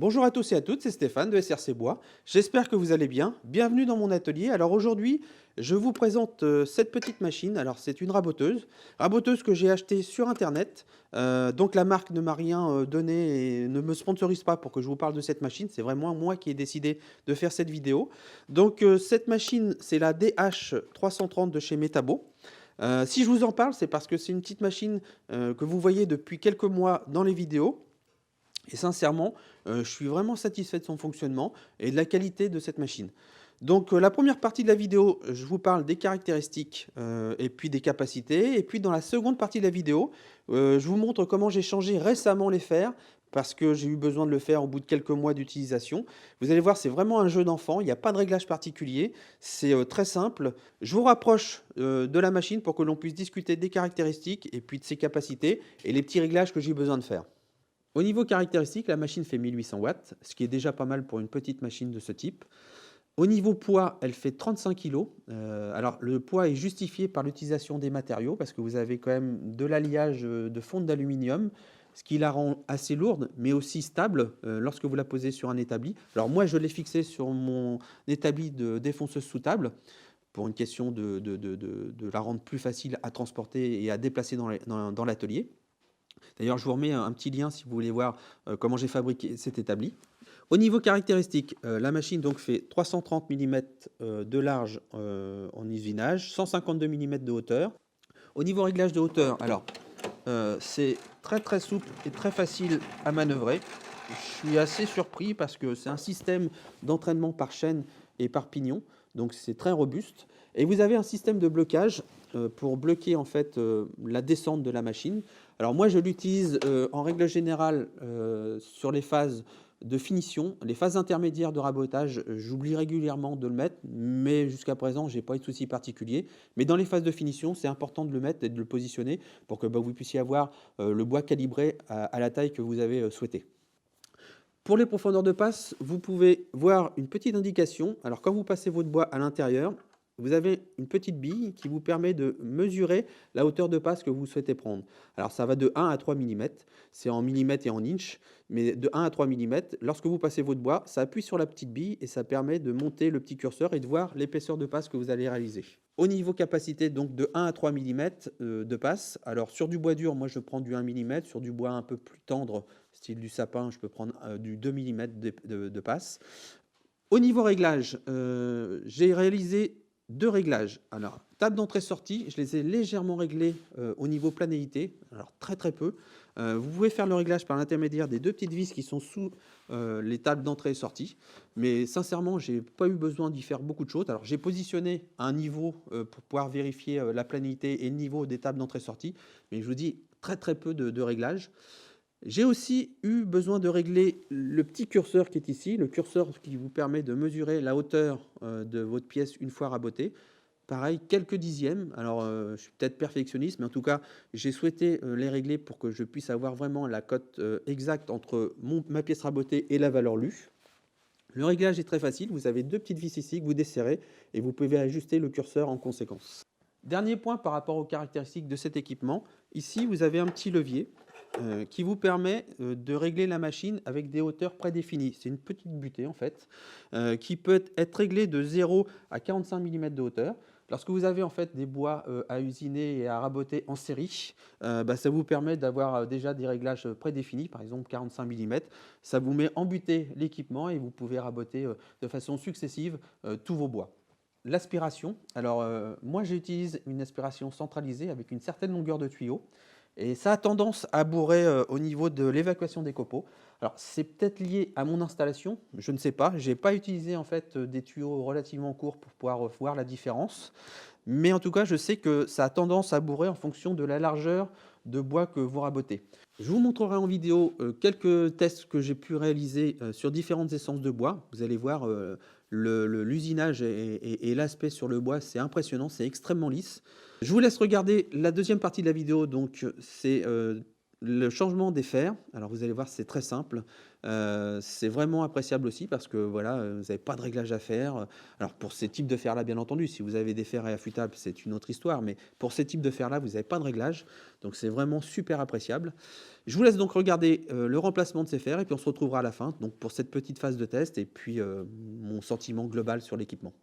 Bonjour à tous et à toutes, c'est Stéphane de SRC Bois. J'espère que vous allez bien. Bienvenue dans mon atelier. Alors aujourd'hui, je vous présente cette petite machine. Alors c'est une raboteuse que j'ai achetée sur Internet. Donc la marque ne m'a rien donné et ne me sponsorise pas pour que je vous parle de cette machine. C'est vraiment moi qui ai décidé de faire cette vidéo. Donc cette machine, c'est la DH330 de chez Metabo. Si je vous en parle, c'est parce que c'est une petite machine que vous voyez depuis quelques mois dans les vidéos. Et sincèrement, je suis vraiment satisfait de son fonctionnement et de la qualité de cette machine. Donc la première partie de la vidéo, je vous parle des caractéristiques et puis des capacités. Et puis dans la seconde partie de la vidéo, je vous montre comment j'ai changé récemment les fers parce que j'ai eu besoin de le faire au bout de quelques mois d'utilisation. Vous allez voir, c'est vraiment un jeu d'enfant, il n'y a pas de réglage particulier, c'est très simple. Je vous rapproche de la machine pour que l'on puisse discuter des caractéristiques et puis de ses capacités et les petits réglages que j'ai besoin de faire. Au niveau caractéristique, la machine fait 1800 watts, ce qui est déjà pas mal pour une petite machine de ce type. Au niveau poids, elle fait 35 kg. Alors le poids est justifié par l'utilisation des matériaux parce que vous avez quand même de l'alliage de fonte d'aluminium, ce qui la rend assez lourde mais aussi stable lorsque vous la posez sur un établi. Alors moi je l'ai fixé sur mon établi de défonceuse sous table pour une question de la rendre plus facile à transporter et à déplacer dans l'atelier. D'ailleurs, je vous remets un petit lien si vous voulez voir comment j'ai fabriqué cet établi. Au niveau caractéristique, la machine donc fait 330 mm de large en usinage, 152 mm de hauteur. Au niveau réglage de hauteur, alors c'est très souple et très facile à manœuvrer. Je suis assez surpris parce que c'est un système d'entraînement par chaîne et par pignon, donc c'est très robuste. Et vous avez un système de blocage pour bloquer en fait la descente de la machine. Alors moi je l'utilise en règle générale sur les phases de finition, les phases intermédiaires de rabotage, j'oublie régulièrement de le mettre, mais jusqu'à présent j'ai pas eu de souci particulier. Mais dans les phases de finition, c'est important de le mettre et de le positionner pour que vous puissiez avoir le bois calibré à la taille que vous avez souhaité. Pour les profondeurs de passe, vous pouvez voir une petite indication. Alors quand vous passez votre bois à l'intérieur, vous avez une petite bille qui vous permet de mesurer la hauteur de passe que vous souhaitez prendre. Alors ça va de 1 à 3 mm, c'est en millimètres et en inches, mais de 1 à 3 mm, lorsque vous passez votre bois, ça appuie sur la petite bille et ça permet de monter le petit curseur et de voir l'épaisseur de passe que vous allez réaliser. Au niveau capacité, donc de 1 à 3 mm de passe, alors sur du bois dur, moi je prends du 1 mm, sur du bois un peu plus tendre, style du sapin, je peux prendre du 2 mm de passe. Au niveau réglage, j'ai réalisé deux réglages. Alors, table d'entrée-sortie, je les ai légèrement réglés au niveau planéité, alors très peu. Vous pouvez faire le réglage par l'intermédiaire des deux petites vis qui sont sous les tables d'entrée et sortie. Mais sincèrement, je n'ai pas eu besoin d'y faire beaucoup de choses. Alors, j'ai positionné un niveau pour pouvoir vérifier la planéité et le niveau des tables d'entrée-sortie. Mais je vous dis, très peu de réglages. J'ai aussi eu besoin de régler le petit curseur qui est ici, le curseur qui vous permet de mesurer la hauteur de votre pièce une fois rabotée. Pareil, quelques dixièmes. Alors, je suis peut-être perfectionniste, mais en tout cas, j'ai souhaité les régler pour que je puisse avoir vraiment la cote exacte entre ma pièce rabotée et la valeur lue. Le réglage est très facile. Vous avez deux petites vis ici que vous desserrez et vous pouvez ajuster le curseur en conséquence. Dernier point par rapport aux caractéristiques de cet équipement. Ici, vous avez un petit levier qui vous permet de régler la machine avec des hauteurs prédéfinies. C'est une petite butée en fait, qui peut être réglée de 0 à 45 mm de hauteur. Lorsque vous avez en fait des bois à usiner et à raboter en série, ça vous permet d'avoir déjà des réglages prédéfinis, par exemple 45 mm. Ça vous met en butée l'équipement et vous pouvez raboter de façon successive tous vos bois. L'aspiration, alors moi j'utilise une aspiration centralisée avec une certaine longueur de tuyau. Et ça a tendance à bourrer au niveau de l'évacuation des copeaux. Alors c'est peut-être lié à mon installation, je ne sais pas. Je n'ai pas utilisé en fait des tuyaux relativement courts pour pouvoir voir la différence. Mais en tout cas, je sais que ça a tendance à bourrer en fonction de la largeur de bois que vous rabotez. Je vous montrerai en vidéo quelques tests que j'ai pu réaliser sur différentes essences de bois. Vous allez voir l'usinage et l'aspect sur le bois, c'est impressionnant, c'est extrêmement lisse. Je vous laisse regarder la deuxième partie de la vidéo, donc c'est le changement des fers, alors vous allez voir, c'est très simple, c'est vraiment appréciable aussi parce que voilà, vous avez pas de réglage à faire, alors pour ces types de fers-là, bien entendu, si vous avez des fers réaffûtables, c'est une autre histoire, mais pour ces types de fers-là, vous avez pas de réglage, donc c'est vraiment super appréciable. Je vous laisse donc regarder, le remplacement de ces fers et puis on se retrouvera à la fin, donc pour cette petite phase de test et puis, mon sentiment global sur l'équipement.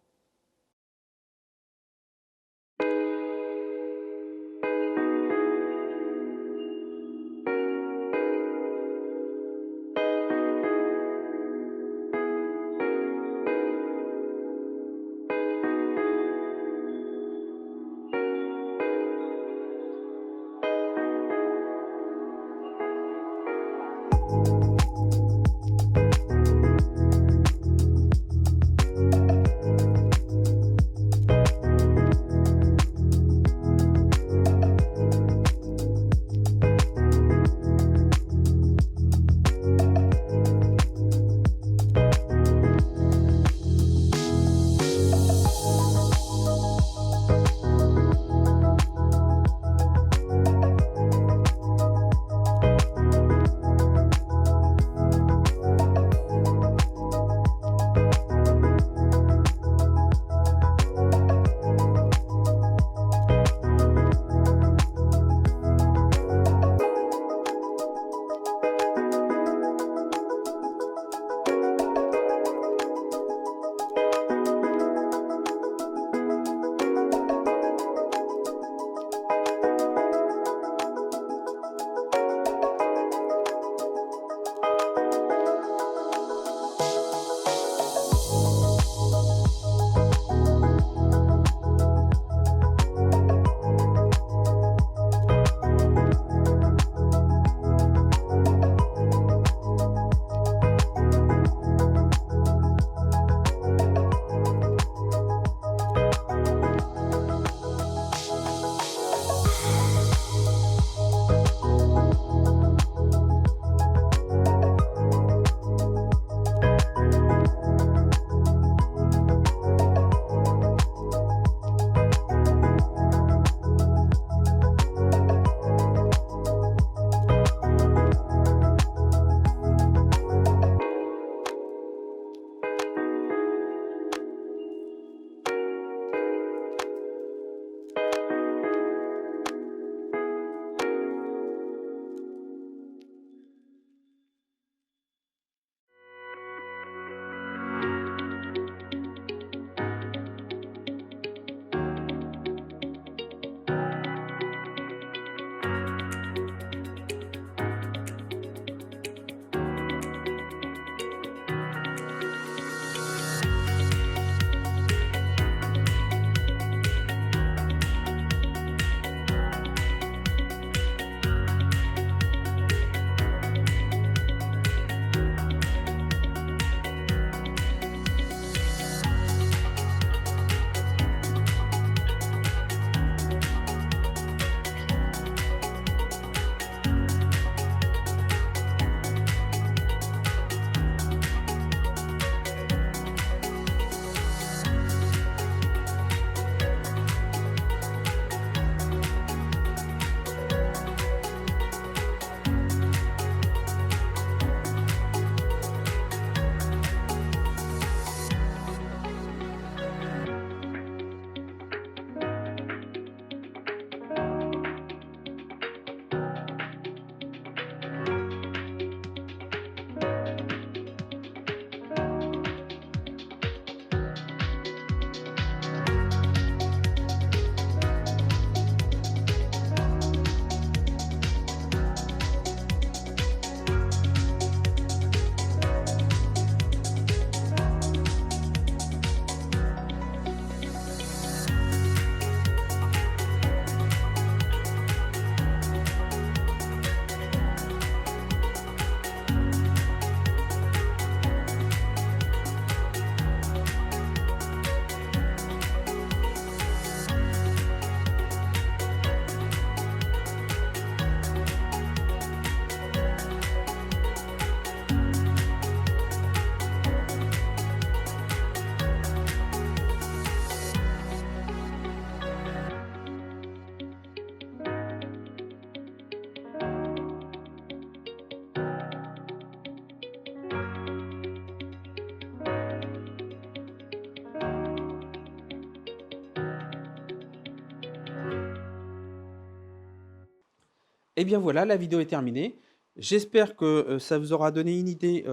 Et bien voilà, la vidéo est terminée. J'espère que ça vous aura donné une idée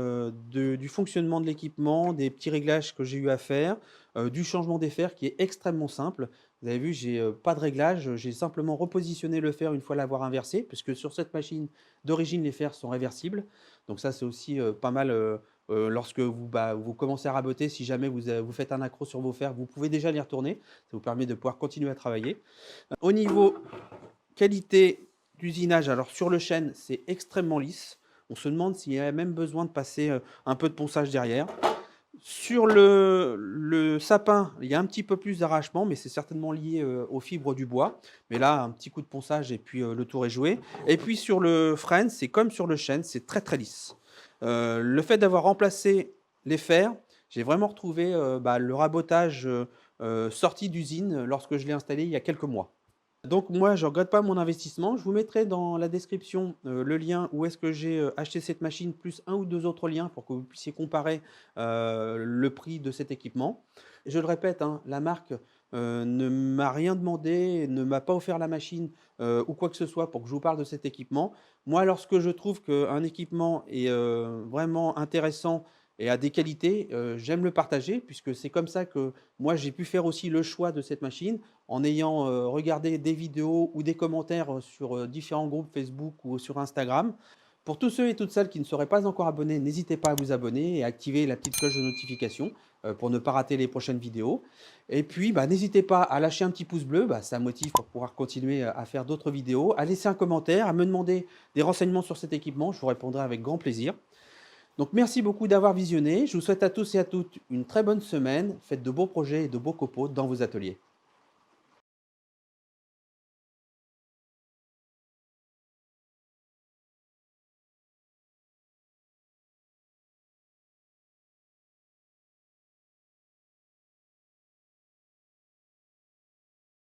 du fonctionnement de l'équipement, des petits réglages que j'ai eu à faire, du changement des fers qui est extrêmement simple. Vous avez vu, j'ai pas de réglage, j'ai simplement repositionné le fer une fois l'avoir inversé, puisque sur cette machine d'origine, les fers sont réversibles. Donc ça, c'est aussi pas mal lorsque vous commencez à raboter. Si jamais vous faites un accroc sur vos fers, vous pouvez déjà les retourner. Ça vous permet de pouvoir continuer à travailler. Au niveau qualité d'usinage, alors sur le chêne, c'est extrêmement lisse. On se demande s'il y a même besoin de passer un peu de ponçage derrière. Sur le sapin, il y a un petit peu plus d'arrachement, mais c'est certainement lié aux fibres du bois. Mais là, un petit coup de ponçage et puis le tour est joué. Et puis sur le frêne, c'est comme sur le chêne, c'est très très lisse. Le fait d'avoir remplacé les fers, j'ai vraiment retrouvé le rabotage sorti d'usine lorsque je l'ai installé il y a quelques mois. Donc moi, je ne regrette pas mon investissement. Je vous mettrai dans la description le lien où est-ce que j'ai acheté cette machine, plus un ou deux autres liens pour que vous puissiez comparer le prix de cet équipement. Je le répète, hein, la marque ne m'a rien demandé, ne m'a pas offert la machine ou quoi que ce soit pour que je vous parle de cet équipement. Moi, lorsque je trouve qu'un équipement est vraiment intéressant et a des qualités, j'aime le partager puisque c'est comme ça que moi j'ai pu faire aussi le choix de cette machine en ayant regardé des vidéos ou des commentaires sur différents groupes Facebook ou sur Instagram. Pour tous ceux et toutes celles qui ne seraient pas encore abonnés, n'hésitez pas à vous abonner et à activer la petite cloche de notification pour ne pas rater les prochaines vidéos. Et puis, n'hésitez pas à lâcher un petit pouce bleu, ça motive pour pouvoir continuer à faire d'autres vidéos, à laisser un commentaire, à me demander des renseignements sur cet équipement, je vous répondrai avec grand plaisir. Donc merci beaucoup d'avoir visionné, je vous souhaite à tous et à toutes une très bonne semaine, faites de beaux projets et de beaux copeaux dans vos ateliers.